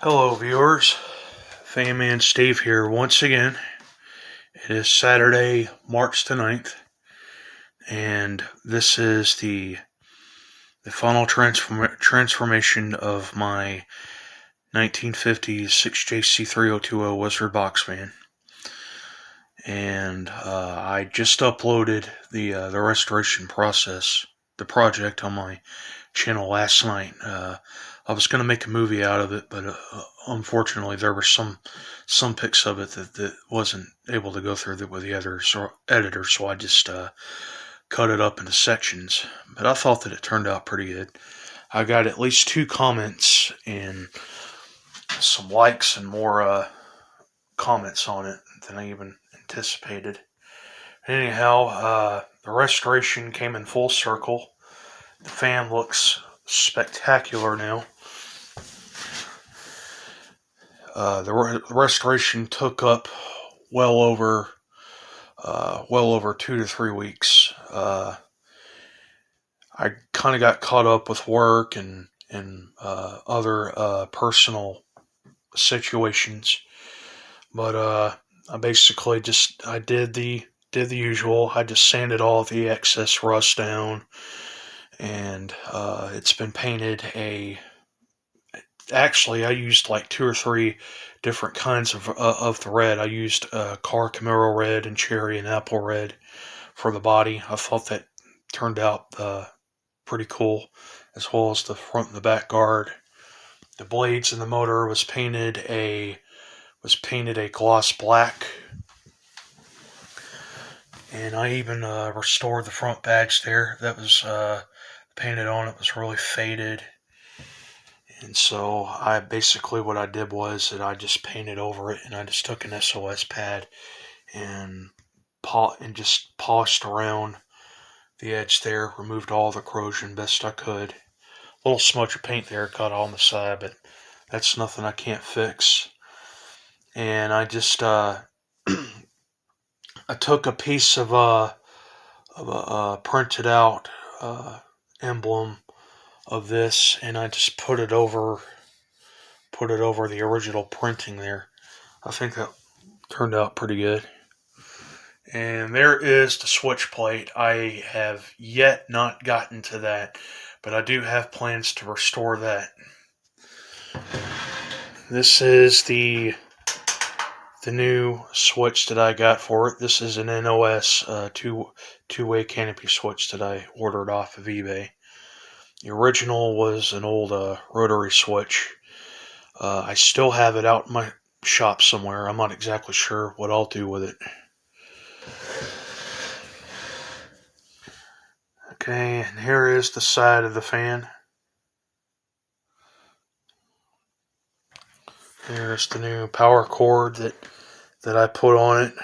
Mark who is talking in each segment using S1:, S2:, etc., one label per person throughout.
S1: Hello, viewers. Fan Steve here once again. It is Saturday, March the 9th, and this is the final transformation of my 1950s 6JC3020 Wizard box fan. And I just uploaded the restoration process, the project, on my channel last night. I was going to make a movie out of it, but unfortunately there were some pics of it that wasn't able to go through with the editor, so I just cut it up into sections. But I thought that it turned out pretty good. I got at least 2 comments and some likes and more comments on it than I even anticipated. Anyhow, the restoration came in full circle. The fan looks spectacular now. The restoration took up well over 2 to 3 weeks. I kind of got caught up with work and other personal situations, but I basically I did the usual. I just sanded all the excess rust down, and it's been painted Actually, I used like 2 or 3 different kinds of the red. I used car Camaro red and cherry and apple red for the body. I thought that turned out pretty cool, as well as the front and the back guard. The blades and the motor was painted a gloss black, and I even restored the front badge there that was painted on. It was really faded. And so what I did was that I just painted over it, and I just took an SOS pad and just polished around the edge there, removed all the corrosion best I could. A little smudge of paint there got on the side, but that's nothing I can't fix. And I just I took a piece of a printed out emblem of this, and I just put it over the original printing there. I think that turned out pretty good. And there is the switch plate. I have yet not gotten to that, but I do have plans to restore that. This is the new switch that I got for it. This is an NOS two-way canopy switch that I ordered off of eBay. The original was an old rotary switch. I still have it out in my shop somewhere. I'm not exactly sure what I'll do with it. Okay, and here is the side of the fan. Here's the new power cord that I put on it.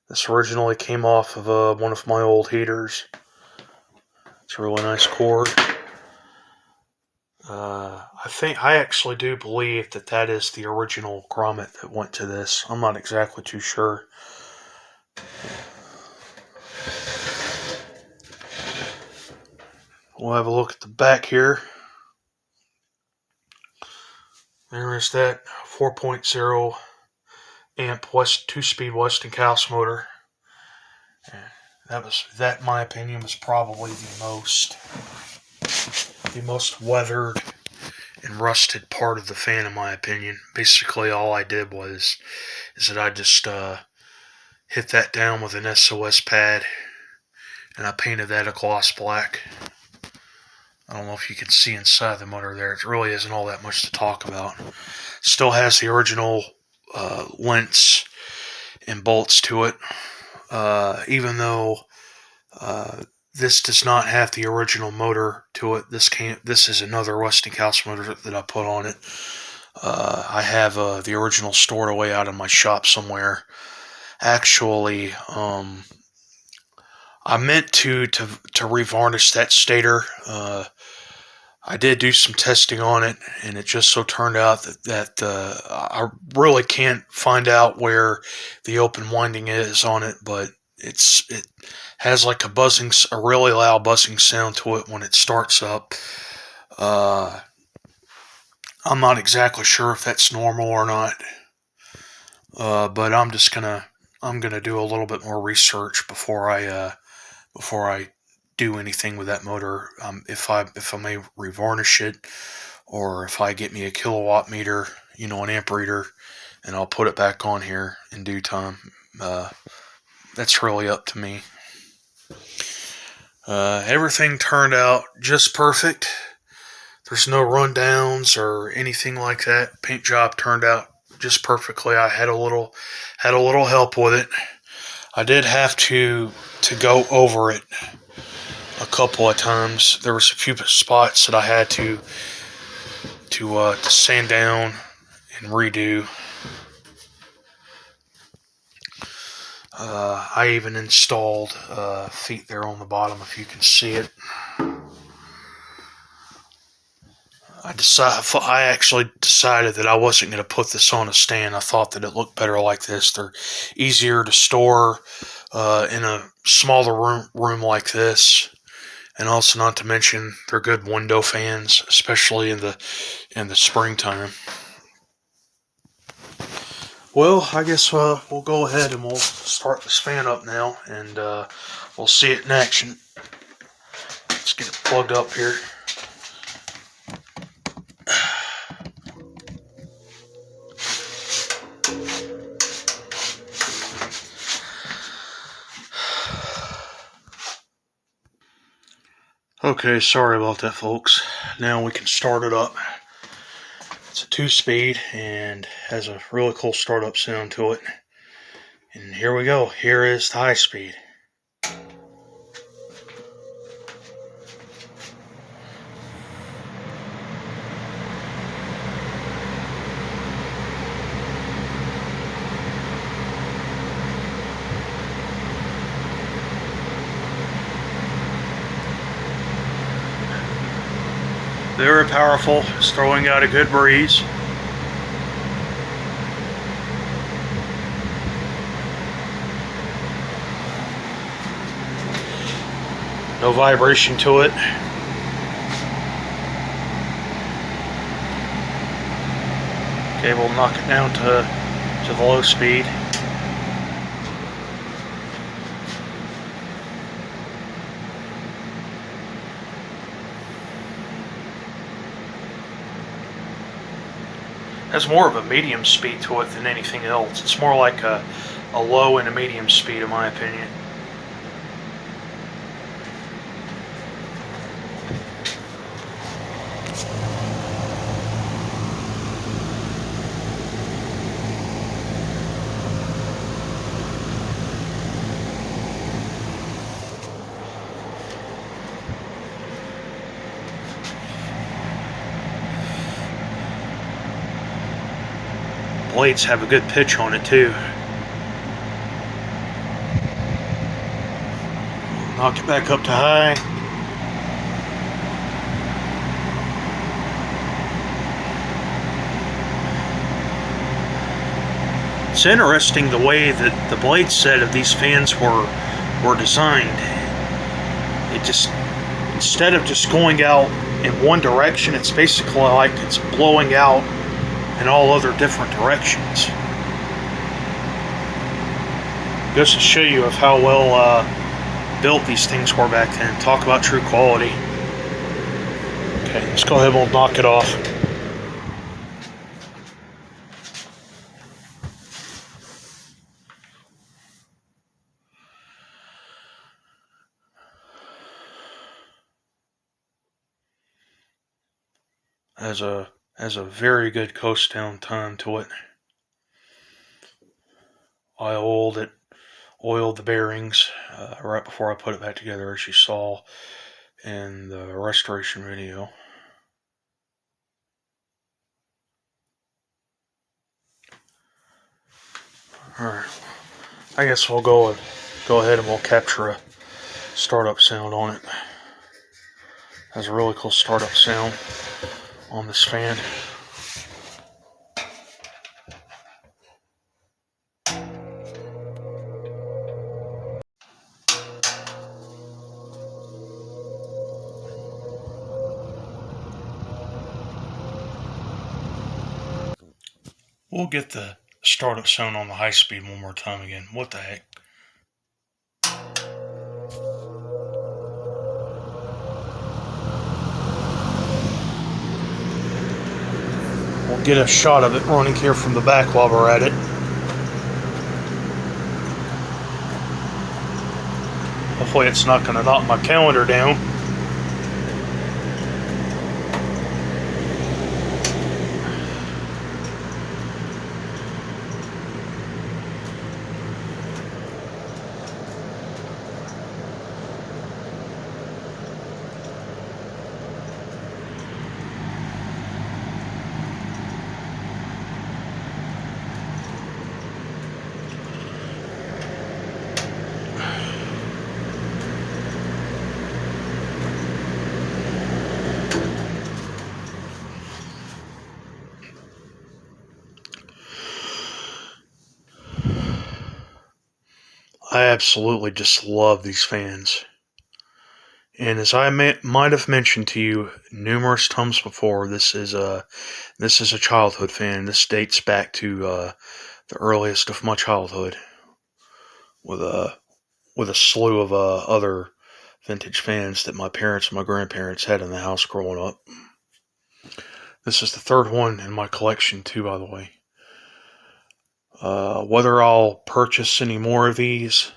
S1: This originally came off of one of my old heaters. It's a really nice cord. I actually do believe that is the original grommet that went to this. I'm not exactly too sure. We'll have a look at the back here. There is that 4.0 amp 2-speed Westinghouse motor. That in my opinion was probably the most weathered and rusted part of the fan, in my opinion. Basically all I did is that I just hit that down with an SOS pad, and I painted that a gloss black. I don't know if you can see inside the motor there. It really isn't all that much to talk about. Still has the original lents and bolts to it. Even though this does not have the original motor to it. This is another Westinghouse motor that I put on it. I have the original stored away out in my shop somewhere. Actually, I meant to revarnish that stator. I did do some testing on it, and it just so turned out that I really can't find out where the open winding is on it, but it has like a really loud buzzing sound to it when it starts up. I'm not exactly sure if that's normal or not, but I'm gonna do a little bit more research before I do anything with that motor. If I may revarnish it, or if I get me a kilowatt meter, an amp reader, and I'll put it back on here in due time. That's really up to me. Everything turned out just perfect. There's no rundowns or anything like that. Paint job turned out just perfectly. I had a little help with it. I did have to go over it a couple of times. There was a few spots that I had to sand down and redo. I even installed feet there on the bottom, if you can see it. I actually decided that I wasn't going to put this on a stand. I thought that it looked better like this. They're easier to store in a smaller room like this, and also not to mention they're good window fans, especially in the springtime. Well, I guess we'll go ahead and we'll start this fan up now, and we'll see it in action. Let's get it plugged up here. Okay, sorry about that, folks. Now we can start it up. It's a 2-speed and has a really cool startup sound to it. And here we go. Here is the high speed. Very powerful. It's throwing out a good breeze. No vibration to it. Okay, we'll knock it down to the low speed. Has more of a medium speed to it than anything else. It's more like a low and a medium speed, in my opinion. Blades have a good pitch on it too. Knock it back up to high. It's interesting the way that the blade set of these fans were designed. It just, instead of just going out in one direction, it's basically like it's blowing out in all other different directions. Goes to show you of how well built these things were back then. Talk about true quality. Okay, let's go ahead and we'll knock it off. Has a very good coast down time to it. I oiled the bearings right before I put it back together, as you saw in the restoration video. Alright, I guess we'll go ahead and we'll capture a startup sound on it. Has a really cool startup sound on this fan. We'll get the startup sound on the high speed one more time again. What the heck? We'll get a shot of it running here from the back while we're at it. Hopefully it's not going to knock my calendar down. I absolutely just love these fans. And as I might have mentioned to you numerous times before, this is a childhood fan. This dates back to the earliest of my childhood, with a slew of other vintage fans that my parents and my grandparents had in the house growing up. This is the third one in my collection too, by the way. Whether I'll purchase any more of these,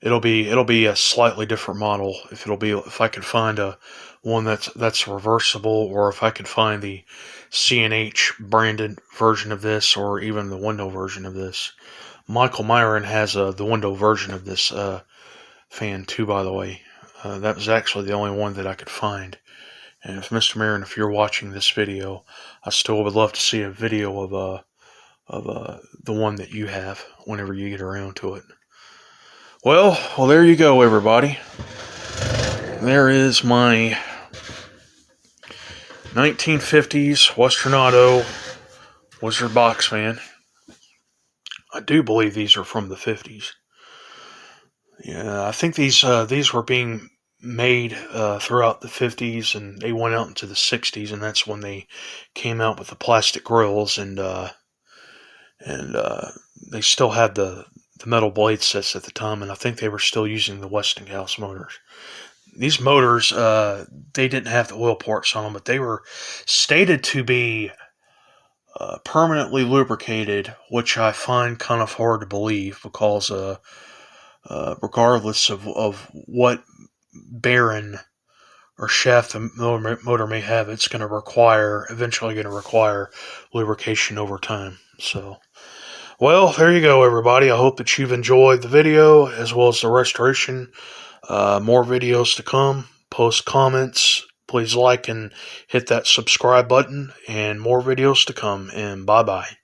S1: it'll be a slightly different model. If I could find one that's reversible, or if I could find the C&H branded version of this, or even the window version of this. Michael Myron has the window version of this fan too, by the way. That was actually the only one that I could find. And if Mr. Myron, if you're watching this video, I still would love to see a video of the one that you have whenever you get around to it. Well, there you go, everybody. There is my 1950s Western Auto Wizard box fan. I do believe these are from the 50s. Yeah, I think these were being made throughout the 50s, and they went out into the 60s, and that's when they came out with the plastic grills, and they still had the metal blade sets at the time, and I think they were still using the Westinghouse motors. These motors, they didn't have the oil parts on them, but they were stated to be permanently lubricated, which I find kind of hard to believe, because regardless of what bearing or shaft the motor may have, it's eventually going to require lubrication over time. So, well, there you go, everybody. I hope that you've enjoyed the video as well as the restoration. More videos to come. Post comments. Please like and hit that subscribe button, and more videos to come. And bye-bye.